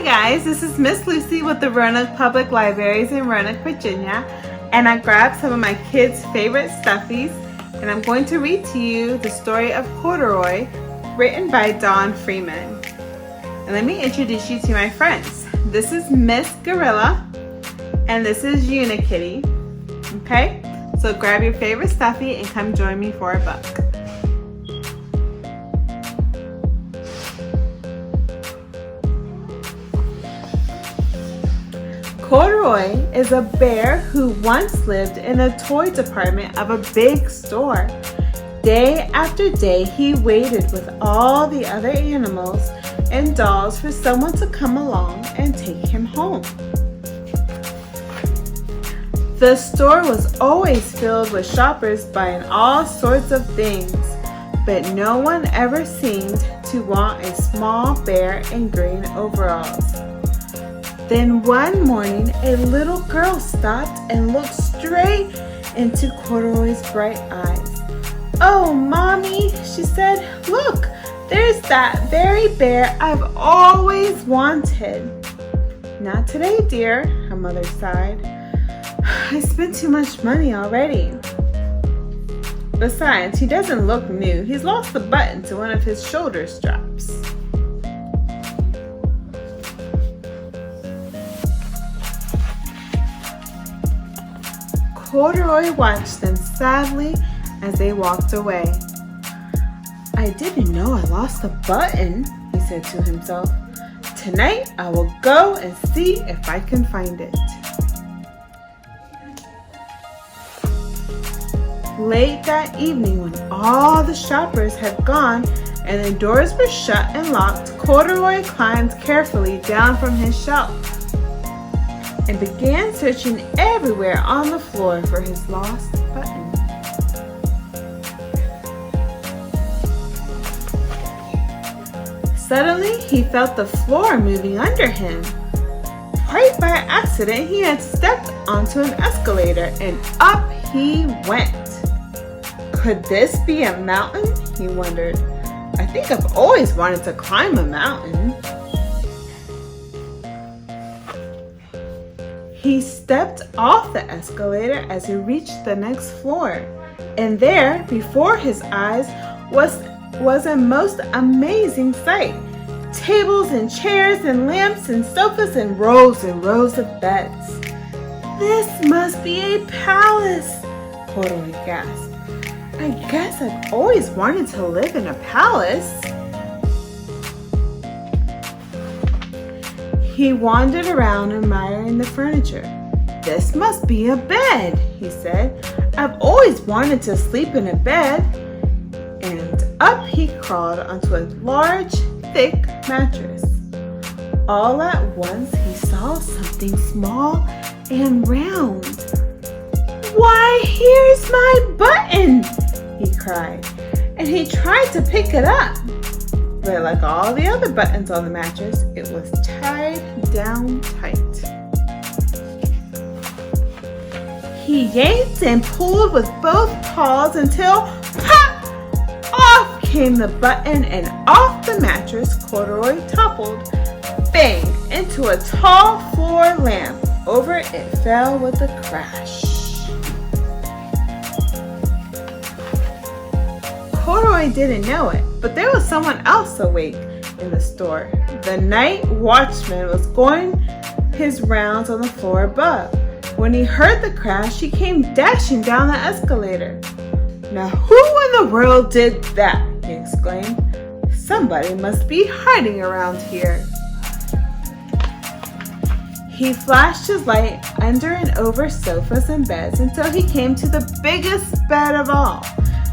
Hi guys, this is Miss Lucy with the Roanoke Public Libraries in Roanoke, Virginia, and I grabbed some of my kids' favorite stuffies, and I'm going to read to you the story of Corduroy, written by Don Freeman. And let me introduce you to my friends. This is Miss Gorilla, and this is Unikitty. Okay, so grab your favorite stuffy and come join me for a book. Corduroy is a bear who once lived in the toy department of a big store. Day after day, he waited with all the other animals and dolls for someone to come along and take him home. The store was always filled with shoppers buying all sorts of things, but no one ever seemed to want a small bear in green overalls. Then one morning, a little girl stopped and looked straight into Corduroy's bright eyes. "Oh, Mommy," she said, "look, there's that very bear I've always wanted." "Not today, dear," her mother sighed. "I spent too much money already. Besides, he doesn't look new. He's lost the button to one of his shoulder straps." Corduroy watched them sadly as they walked away. "I didn't know I lost the button," he said to himself. "Tonight I will go and see if I can find it." Late that evening, when all the shoppers had gone and the doors were shut and locked, Corduroy climbed carefully down from his shelf and began searching everywhere on the floor for his lost button. Suddenly, he felt the floor moving under him. Quite by accident, he had stepped onto an escalator and up he went. Could this be a mountain? He wondered. "I think I've always wanted to climb a mountain." He stepped off the escalator as he reached the next floor, and there, before his eyes, was a most amazing sight. Tables and chairs and lamps and sofas and rows of beds. "This must be a palace," Corduroy gasped. "I guess I've always wanted to live in a palace." He wandered around admiring the furniture. "This must be a bed," he said. "I've always wanted to sleep in a bed." And up he crawled onto a large, thick mattress. All at once he saw something small and round. "Why, here's my button!" he cried, and he tried to pick it up. But like all the other buttons on the mattress, it was tied down tight. He yanked and pulled with both paws until pop! Off came the button, and off the mattress Corduroy toppled, bang, into a tall floor lamp. Over it fell with a crash. Corduroy didn't know it, but there was someone else awake in the store. The night watchman was going his rounds on the floor above. When he heard the crash, he came dashing down the escalator. "Now who in the world did that?" he exclaimed. "Somebody must be hiding around here." He flashed his light under and over sofas and beds until he came to the biggest bed of all.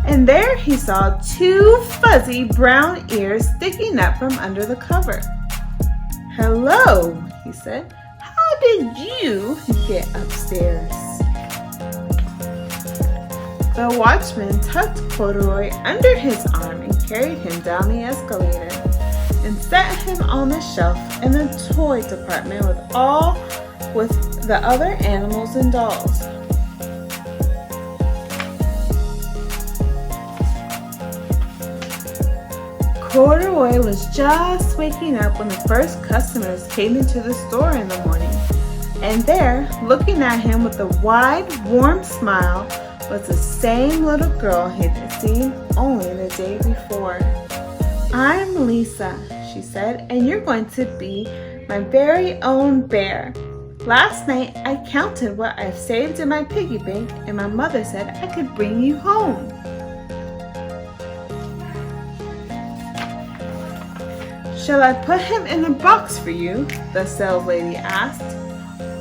And there he saw two fuzzy brown ears sticking up from under the cover. "Hello," he said. "How did you get upstairs?" The watchman tucked Corduroy under his arm and carried him down the escalator and set him on the shelf in the toy department with the other animals and dolls. Corduroy was just waking up when the first customers came into the store in the morning. And there, looking at him with a wide, warm smile, was the same little girl he had seen only the day before. "I'm Lisa," she said, "and you're going to be my very own bear. Last night I counted what I've saved in my piggy bank, and my mother said I could bring you home." "Shall I put him in a box for you?" the sales lady asked.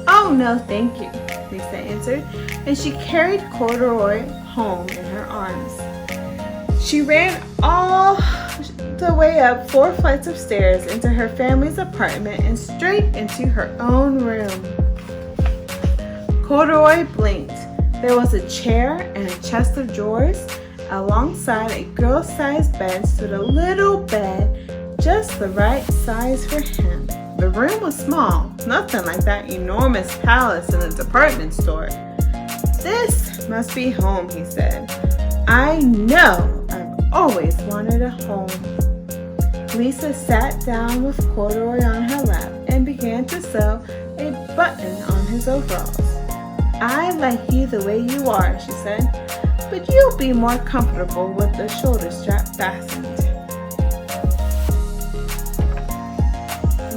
"Oh, no, thank you," Lisa answered, and she carried Corduroy home in her arms. She ran all the way up 4 flights of stairs into her family's apartment and straight into her own room. Corduroy blinked. There was a chair and a chest of drawers. Alongside a girl-sized bed stood a little bed, just the right size for him. The room was small, nothing like that enormous palace in the department store. "This must be home," he said. "I know I've always wanted a home." Lisa sat down with Corduroy on her lap and began to sew a button on his overalls. "I like you the way you are," she said, "but you'll be more comfortable with the shoulder strap fastened."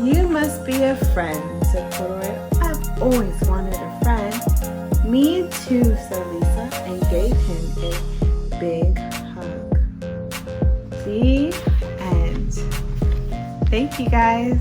"You must be a friend," said Corduroy. "I've always wanted a friend." "Me too," said Lisa, and gave him a big hug. The end. Thank you guys.